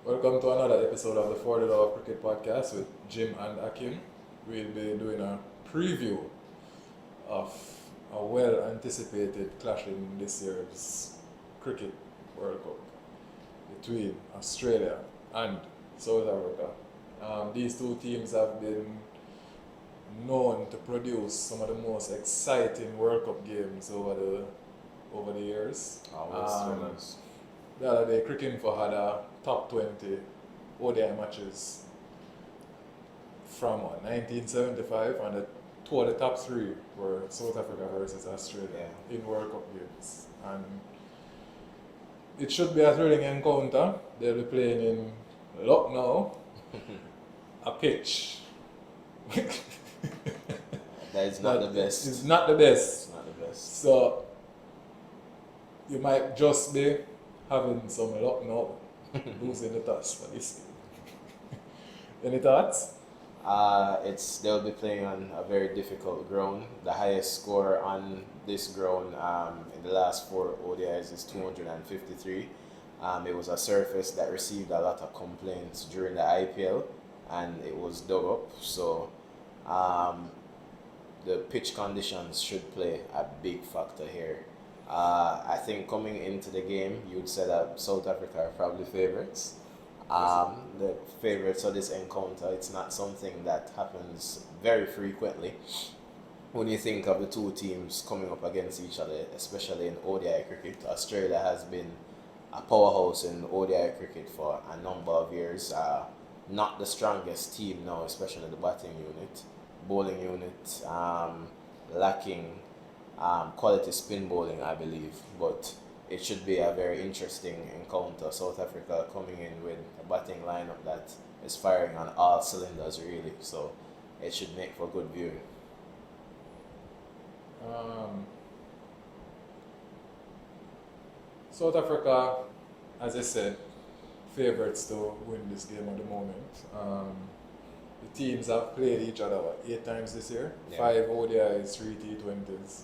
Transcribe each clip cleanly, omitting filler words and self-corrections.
Welcome to another episode of the $40 Cricket Podcast with Jim and Akim. We'll be doing a preview of a well anticipated clash in this year's Cricket World Cup between Australia and South Africa. These two teams have been known to produce some of the most exciting World Cup games over the years. The other day, Cricinfo had a top 20 ODI matches from 1975, and two of the top three were South Africa versus Australia in World Cup games. And it should be a thrilling encounter. They'll be playing in Lucknow, a pitch. That is not the best. It's not the best. It's not the best. So you might just be having some luck now, losing the toss for this game. Any thoughts? They'll be playing on a very difficult ground. The highest score on this ground in the last four ODIs is 253. It was a surface that received a lot of complaints during the IPL, and it was dug up. So the pitch conditions should play a big factor here. I think coming into the game, you'd say that South Africa are probably favourites. The favourites of this encounter, it's not something that happens very frequently. When you think of the two teams coming up against each other, especially in ODI cricket, Australia has been a powerhouse in ODI cricket for a number of years. Not the strongest team now, especially the batting unit, bowling unit, lacking quality spin bowling, I believe, but it should be a very interesting encounter. South Africa coming in with a batting lineup that is firing on all cylinders, really, so it should make for good viewing. South Africa, as I said, favourites to win this game at the moment. The teams have played each other 8 times this year, 5 ODIs, 3 T20s.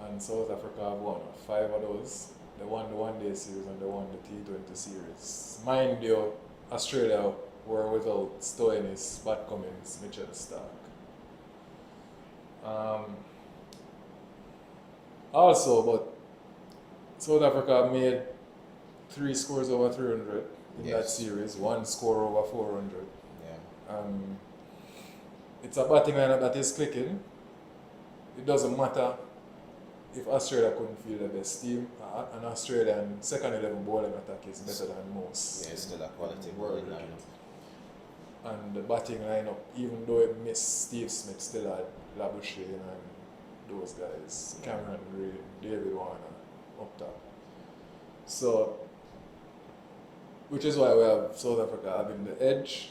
And South Africa have won 5 of those. They won the one-day series and they won the T20 series. Mind you, Australia were without Stoinis, Pat Cummins, Mitchell Stark. But South Africa made 3 scores over 300 in that series, 1 score over 400. It's a batting lineup that is clicking. It doesn't matter if Australia couldn't field the best team. An Australian second 11 bowling attack is better than most. Yeah, it's still a quality bowling lineup. And the batting lineup, even though it missed Steve Smith, still had Labuschagne and those guys, Cameron Reid, David Warner up top. So, which is why we have South Africa having the edge.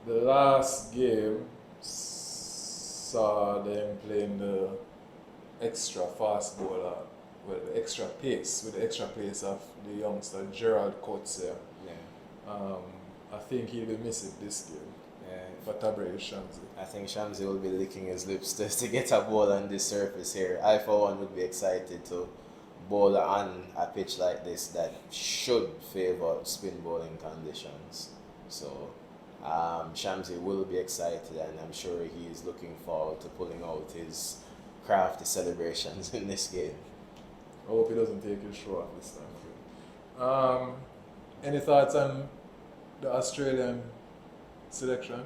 The last game saw them playing the extra fast bowler, the extra pace, with the extra pace of the youngster Gerald Cwc. I think he'll be missing this game for Tabraiz Shamsi. I think Shamsi will be licking his lips to get a ball on this surface here. I, for one, would be excited to bowl on a pitch like this that should favour spin bowling conditions. So Shamsi will be excited, and I'm sure he is looking forward to pulling out his crafty celebrations in this game. I hope he doesn't take his show off this time. Any thoughts on the Australian selection?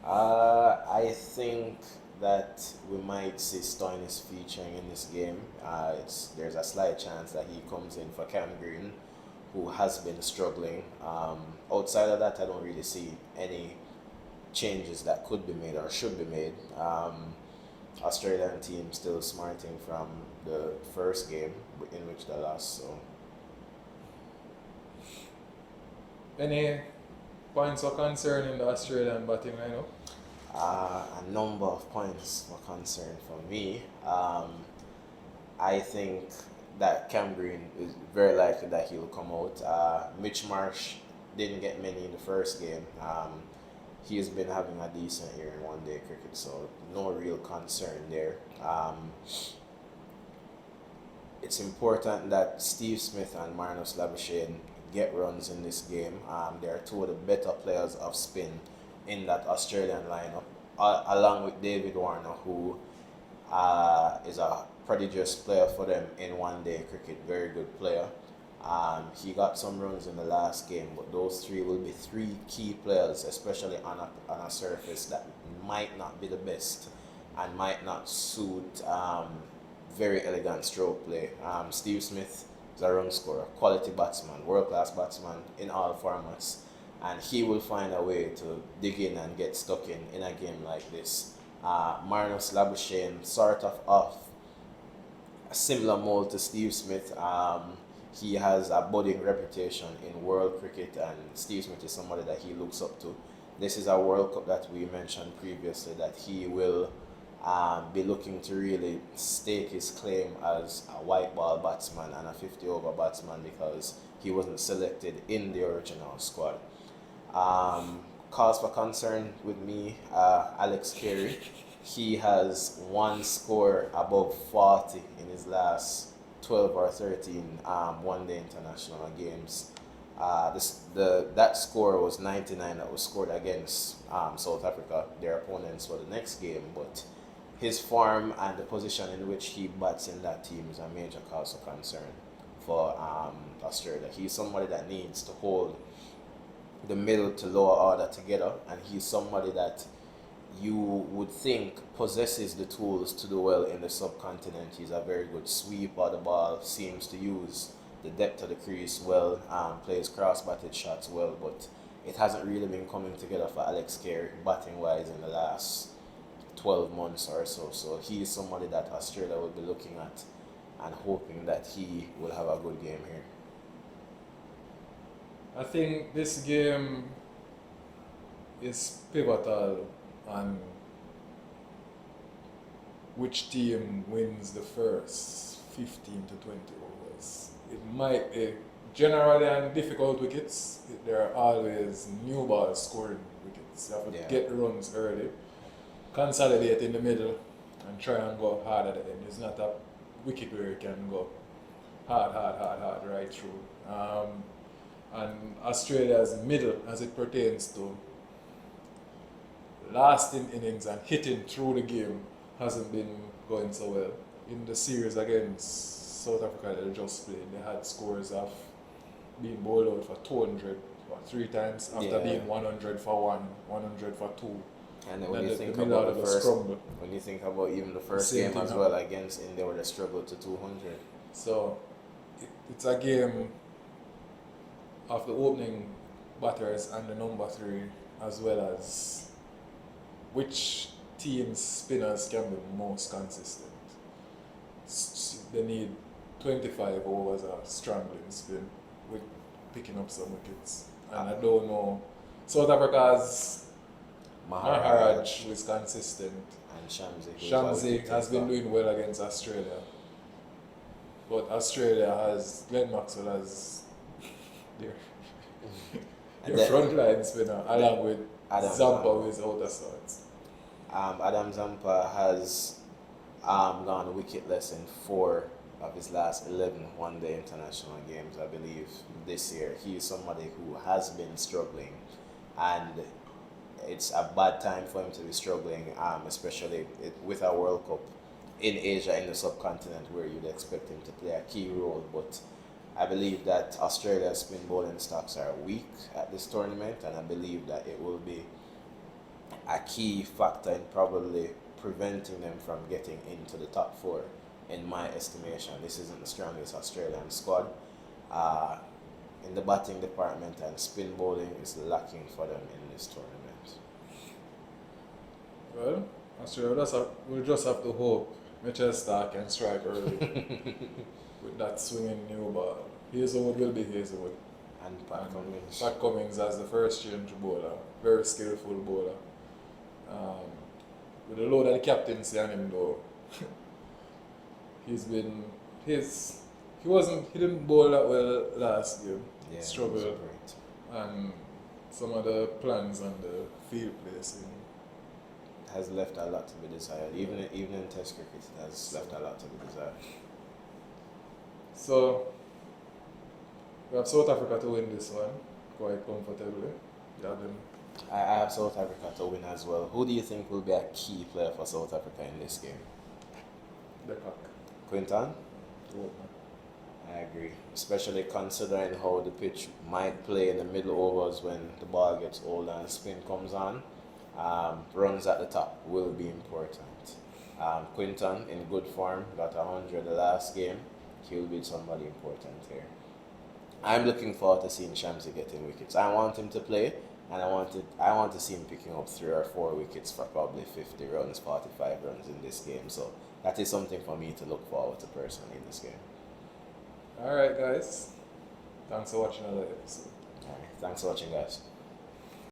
I think that we might see Stoinis featuring in this game. There's a slight chance that he comes in for Cam Green, who has been struggling. Outside of that, I don't really see any changes that could be made or should be made. Australian team still smarting from the first game in which they lost. So, any points of concern in the Australian batting lineup? A number of points for concern for me. I think that Cam Green is very likely that he'll come out. Mitch Marsh didn't get many in the first game. He has been having a decent year in one-day cricket, so no real concern there. It's important that Steve Smith and Marnus Labuschagne get runs in this game. They are two of the better players of spin in that Australian lineup, along with David Warner, who is a prodigious player for them in one-day cricket, very good player. He got some runs in the last game, but those three will be three key players, especially on a surface that might not be the best and might not suit very elegant stroke play. Steve Smith is a run scorer, quality batsman, world-class batsman in all formats, and he will find a way to dig in and get stuck in a game like this. Marnus Labuschagne sort of off a similar mold to Steve Smith. He has a budding reputation in world cricket, and Steve Smith is somebody that he looks up to. This is a World Cup that we mentioned previously that he will be looking to really stake his claim as a white ball batsman and a 50 over batsman because he wasn't selected in the original squad. Cause for concern with me, Alex Carey. He has one score above 40 in his last 12 or 13 one-day international games. That score was 99 that was scored against South Africa, their opponents for the next game, but his form and the position in which he bats in that team is a major cause of concern for Australia. He's somebody that needs to hold the middle to lower order together, and he's somebody that you would think possesses the tools to do well in the subcontinent. He's a very good sweeper of the ball, seems to use the depth of the crease well, plays cross-batted shots well, but it hasn't really been coming together for Alex Carey batting-wise in the last 12 months or so. So he is somebody that Australia will be looking at and hoping that he will have a good game here. I think this game is pivotal on which team wins the first 15 to 20 overs. It might be generally on difficult wickets. There are always new balls scoring wickets. You have to get runs early, consolidate in the middle, and try and go hard at the end. It's not a wicket where you can go hard right through. And Australia's middle, as it pertains to lasting innings and hitting through the game, hasn't been going so well. In the series against South Africa that they just played, they had scores of being bowled out for 200 three times after being 100 for 1, 100 for 2. And then when you think about even the first game as well against India where they struggled to 200. So it's a game of the opening batters and the number 3, as well as which team's spinners can be most consistent. They need 25 overs of strangling spin with picking up some wickets. And I don't know. South Africa's Maharaj, who is consistent. And Shamsi has been doing well against Australia. But Australia has Glenn Maxwell as their frontline spinner, along with Zampa, who is out of sorts. Adam Zampa has gone wicketless in 4 of his last 11 one-day international games, I believe, this year. He is somebody who has been struggling, and it's a bad time for him to be struggling, especially with a World Cup in Asia, in the subcontinent, where you'd expect him to play a key role. But I believe that Australia's spin bowling stocks are weak at this tournament, and I believe that it will be a key factor in probably preventing them from getting into the top 4. In my estimation, this isn't the strongest Australian squad. In the batting department, and spin bowling is lacking for them in this tournament. Well, Australia will just have to hope Mitchell Stark can strike early with that swinging new ball. Hazelwood will be Hazelwood. And Pat Cummins. Pat Cummins as the first change bowler, very skillful bowler. With a load of the captaincy on him though, he didn't bowl that well last game. Struggled. And some of the plans on the field placing has left a lot to be desired. Even in Test cricket, it has left a lot to be desired. So We have South Africa to win this one quite comfortably. Yeah, them. I have South Africa to win as well. Who do you think will be a key player for South Africa in this game? The cock. Quinton? Oh, I agree, especially considering how the pitch might play in the middle overs when the ball gets old and spin comes on. Runs at the top will be important. Quinton in good form, got 100 the last game. He'll be somebody important here. I'm looking forward to seeing Shamsi getting wickets. I want him to play, and I want to see him picking up 3 or 4 wickets for probably 50 runs, 45 runs in this game. So that is something for me to look forward to personally in this game. Alright, guys. Thanks for watching another episode. Alright, thanks for watching, guys.